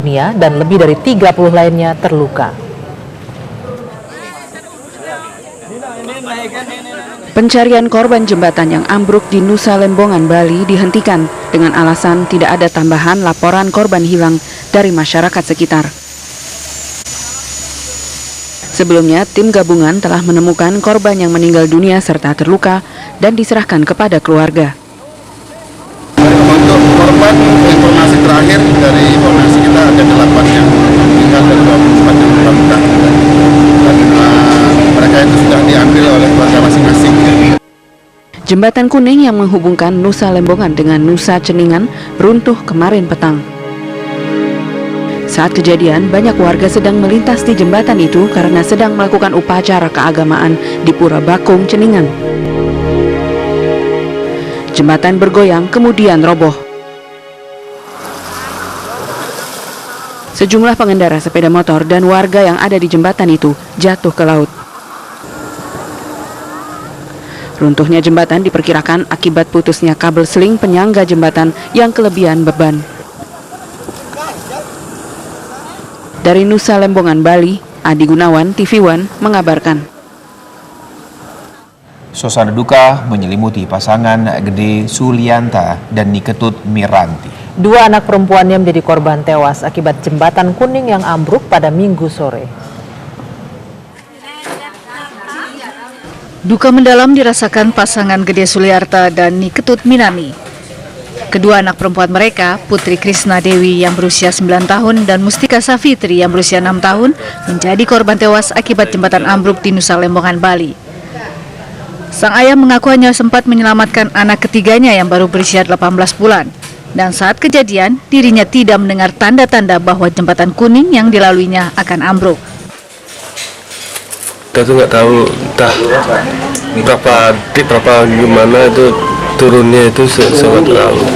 dunia dan lebih dari 30 lainnya terluka. Pencarian korban jembatan yang ambruk di Nusa Lembongan, Bali dihentikan dengan alasan tidak ada tambahan laporan korban hilang dari masyarakat sekitar. Sebelumnya, tim gabungan telah menemukan korban yang meninggal dunia serta terluka dan diserahkan kepada keluarga. Untuk korban, informasi terakhir dari informasi kita ada 8 yang meninggal dan 24 yang terluka. Dan mereka itu sudah diambil oleh keluarga masing-masing. Jembatan kuning yang menghubungkan Nusa Lembongan dengan Nusa Ceningan runtuh kemarin petang. Saat kejadian, banyak warga sedang melintas di jembatan itu karena sedang melakukan upacara keagamaan di Pura Bakung, Ceningan. Jembatan bergoyang kemudian roboh. Sejumlah pengendara sepeda motor dan warga yang ada di jembatan itu jatuh ke laut. Runtuhnya jembatan diperkirakan akibat putusnya kabel seling penyangga jembatan yang kelebihan beban. Dari Nusa Lembongan, Bali, Adi Gunawan, TV One mengabarkan. Suasana duka menyelimuti pasangan Gede Sulianta dan Niketut Miranti. Dua anak perempuannya menjadi korban tewas akibat jembatan kuning yang ambruk pada Minggu sore. Duka mendalam dirasakan pasangan Gede Suliarta dan Niketut Minami. Kedua anak perempuan mereka, Putri Krisna Dewi yang berusia 9 tahun dan Mustika Safitri yang berusia 6 tahun, menjadi korban tewas akibat jembatan ambruk di Nusa Lembongan, Bali. Sang ayah mengaku hanya sempat menyelamatkan anak ketiganya yang baru berusia 18 bulan. Dan saat kejadian, dirinya tidak mendengar tanda-tanda bahwa jembatan kuning yang dilaluinya akan ambruk. Kita tuh nggak tahu entah berapa gimana itu turunnya itu sangat laut.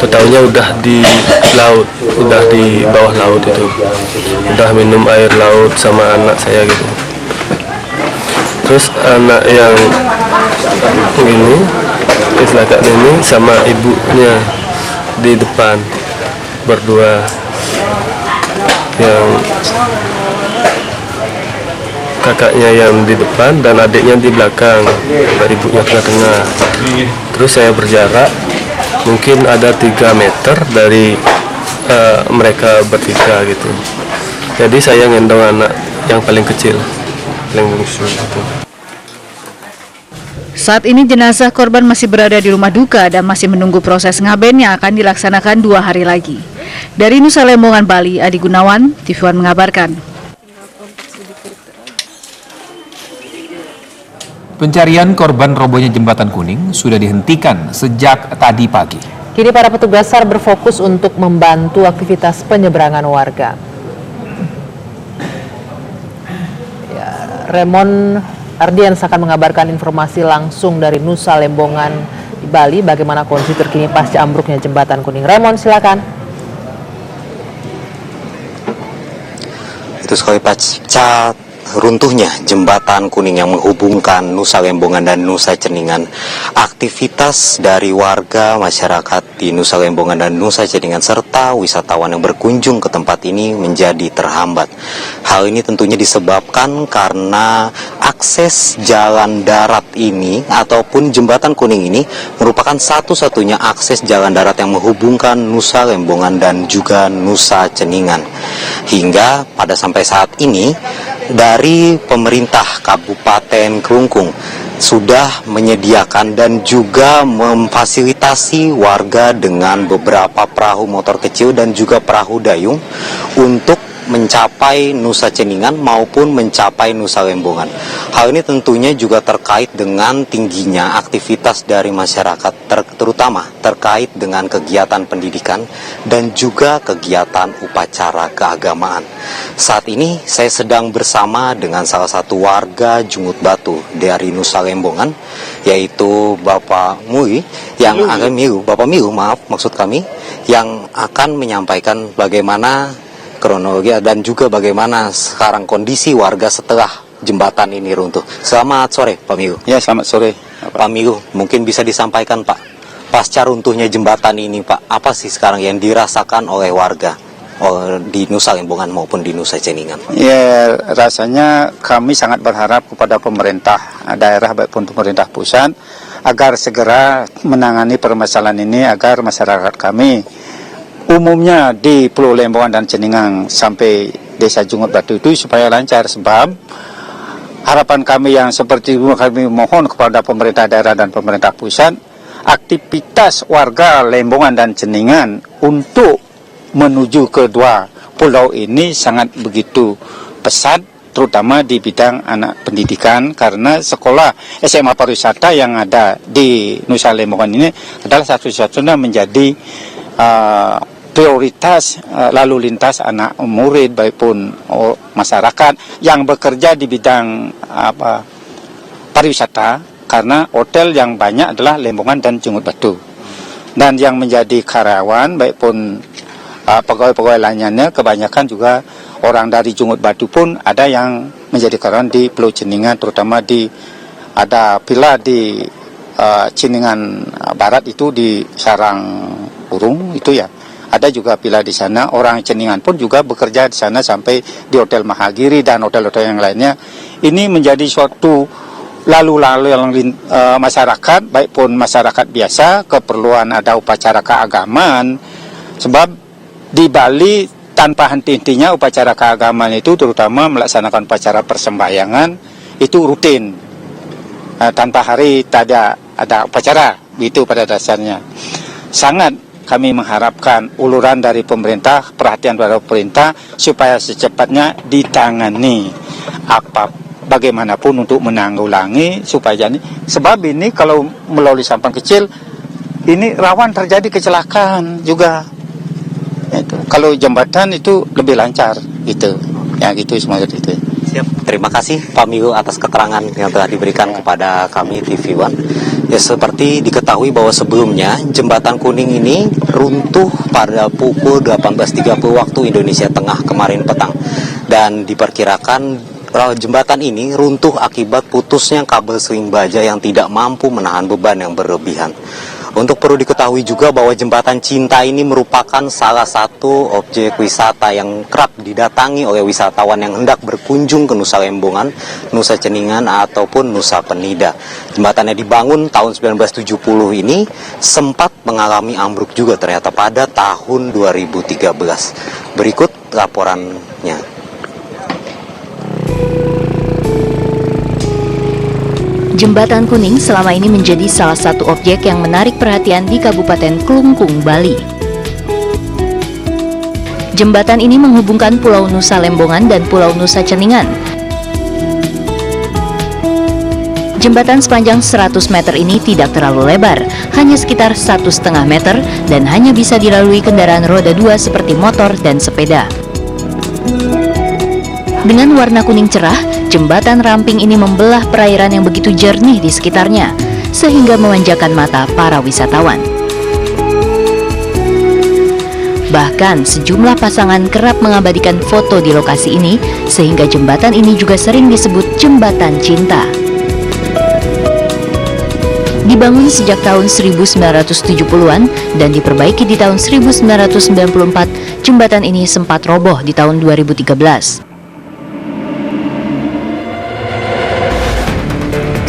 Tahunya udah di laut, udah di bawah laut itu, udah minum air laut sama anak saya gitu. Terus anak yang ini, kecelakaan ini sama ibunya di depan berdua, yang kakaknya yang di depan dan adiknya di belakang, ibunya tengah-tengah. Terus saya berjarak mungkin ada 3 meter dari mereka bertiga gitu. Jadi saya ngendong anak yang paling kecil, paling bungsu gitu. Saat ini jenazah korban masih berada di rumah duka dan masih menunggu proses ngaben yang akan dilaksanakan 2 hari lagi. Dari Nusa Lembongan, Bali, Adi Gunawan, TV One mengabarkan. Pencarian korban robohnya jembatan kuning sudah dihentikan sejak tadi pagi. Kini para petugas SAR berfokus untuk membantu aktivitas penyeberangan warga. Raymond Ardians akan mengabarkan informasi langsung dari Nusa Lembongan di Bali bagaimana kondisi terkini pasca ambruknya jembatan kuning. Raymond, silakan. Itu sekali pasca runtuhnya jembatan kuning yang menghubungkan Nusa Lembongan dan Nusa Ceningan, aktivitas dari warga masyarakat di Nusa Lembongan dan Nusa Ceningan serta wisatawan yang berkunjung ke tempat ini menjadi terhambat. Hal ini tentunya disebabkan karena akses jalan darat ini ataupun jembatan kuning ini merupakan satu-satunya akses jalan darat yang menghubungkan Nusa Lembongan dan juga Nusa Ceningan. Hingga pada sampai saat ini dari pemerintah Kabupaten Kelungkung sudah menyediakan dan juga memfasilitasi warga dengan beberapa perahu motor kecil dan juga perahu dayung untuk mencapai Nusa Ceningan maupun mencapai Nusa Lembongan. Hal ini tentunya juga terkait dengan tingginya aktivitas dari masyarakat, terutama terkait dengan kegiatan pendidikan dan juga kegiatan upacara keagamaan. Saat ini saya sedang bersama dengan salah satu warga Jungut Batu dari Nusa Lembongan, yaitu Bapak Milu, yang akan menyampaikan bagaimana kronologi dan juga bagaimana sekarang kondisi warga setelah jembatan ini runtuh. Selamat sore, Pak Milu. Ya, selamat sore. Pak Milu, mungkin bisa disampaikan, Pak, pasca runtuhnya jembatan ini, Pak, apa sih sekarang yang dirasakan oleh warga? di Nusa Lembongan maupun di Nusa Ceningan? Ya, rasanya kami sangat berharap kepada pemerintah daerah maupun pemerintah pusat agar segera menangani permasalahan ini agar masyarakat kami umumnya di Pulau Lembongan dan Ceningan sampai Desa Jungut Batu itu supaya lancar, sebab harapan kami yang seperti itu kami mohon kepada pemerintah daerah dan pemerintah pusat, aktivitas warga Lembongan dan Ceningan untuk menuju kedua pulau ini sangat begitu pesat, terutama di bidang anak pendidikan, karena sekolah SMA pariwisata yang ada di Nusa Lembongan ini adalah satu-satunya menjadi prioritas lalu lintas anak murid maupun masyarakat yang bekerja di bidang pariwisata, karena hotel yang banyak adalah Lembongan dan Jungut Batu, dan yang menjadi karyawan maupun pegawai-pegawai lainnya kebanyakan juga orang dari Jungut Batu pun ada yang menjadi karyawan di Pulau Ceningan, terutama ada villa di Ceningan Barat itu di Sarang Burung itu ya. Ada juga villa di sana, orang Ceningan pun juga bekerja di sana sampai di Hotel Mahagiri dan hotel-hotel yang lainnya. Ini menjadi suatu lalu-lalu yang masyarakat, baik pun masyarakat biasa, keperluan ada upacara keagamaan, sebab di Bali tanpa henti-hentinya upacara keagamaan itu, terutama melaksanakan upacara persembahyangan itu rutin, tanpa hari tidak ada upacara, itu pada dasarnya. Sangat kami mengharapkan uluran dari pemerintah, perhatian dari pemerintah supaya secepatnya ditangani bagaimanapun untuk menanggulangi supaya ini, sebab ini kalau melalui sampan kecil ini rawan terjadi kecelakaan juga. Itu kalau jembatan itu lebih lancar gitu. Ya gitu semua itu. Siap. Terima kasih Pak Migo atas keterangan yang telah diberikan kepada kami TV One. Ya, seperti diketahui bahwa sebelumnya jembatan kuning ini runtuh pada pukul 18.30 waktu Indonesia Tengah kemarin petang, dan diperkirakan jembatan ini runtuh akibat putusnya kabel seling baja yang tidak mampu menahan beban yang berlebihan. Untuk perlu diketahui juga bahwa jembatan Cinta ini merupakan salah satu objek wisata yang kerap didatangi oleh wisatawan yang hendak berkunjung ke Nusa Lembongan, Nusa Ceningan ataupun Nusa Penida. Jembatannya dibangun tahun 1970 ini sempat mengalami ambruk juga ternyata pada tahun 2013. Berikut laporannya. Jembatan Kuning selama ini menjadi salah satu objek yang menarik perhatian di Kabupaten Klungkung, Bali. Jembatan ini menghubungkan Pulau Nusa Lembongan dan Pulau Nusa Ceningan. Jembatan sepanjang 100 meter ini tidak terlalu lebar, hanya sekitar 1,5 meter dan hanya bisa dilalui kendaraan roda 2 seperti motor dan sepeda. Dengan warna kuning cerah, jembatan ramping ini membelah perairan yang begitu jernih di sekitarnya, sehingga memanjakan mata para wisatawan. Bahkan sejumlah pasangan kerap mengabadikan foto di lokasi ini, sehingga jembatan ini juga sering disebut Jembatan Cinta. Dibangun sejak tahun 1970-an dan diperbaiki di tahun 1994, jembatan ini sempat roboh di tahun 2013.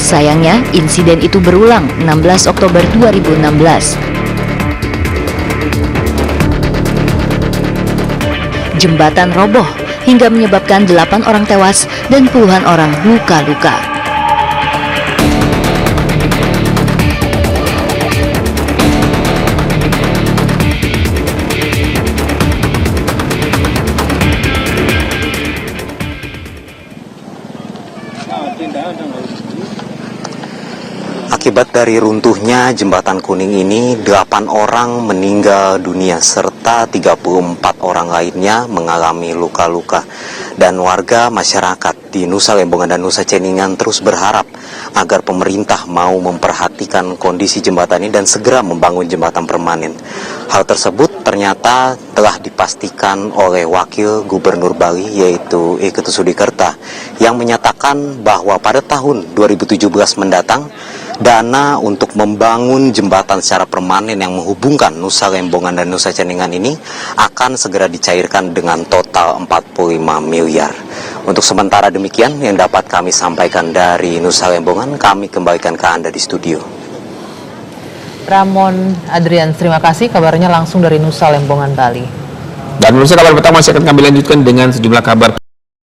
Sayangnya, insiden itu berulang 16 Oktober 2016. Jembatan roboh hingga menyebabkan 8 orang tewas dan puluhan orang luka-luka. Akibat dari runtuhnya jembatan kuning ini, 8 orang meninggal dunia serta 34 orang lainnya mengalami luka-luka. Dan warga masyarakat di Nusa Lembongan dan Nusa Ceningan terus berharap agar pemerintah mau memperhatikan kondisi jembatan ini dan segera membangun jembatan permanen. Hal tersebut ternyata telah dipastikan oleh Wakil Gubernur Bali yaitu Ketut Sudikerta yang menyatakan bahwa pada tahun 2017 mendatang dana untuk membangun jembatan secara permanen yang menghubungkan Nusa Lembongan dan Nusa Ceningan ini akan segera dicairkan dengan total 45 miliar. Untuk sementara demikian yang dapat kami sampaikan dari Nusa Lembongan, kami kembalikan ke Anda di studio. Ramon Adrian, terima kasih kabarnya langsung dari Nusa Lembongan, Bali. Dan pemirsa, kabar pertama masih akan kami lanjutkan dengan sejumlah kabar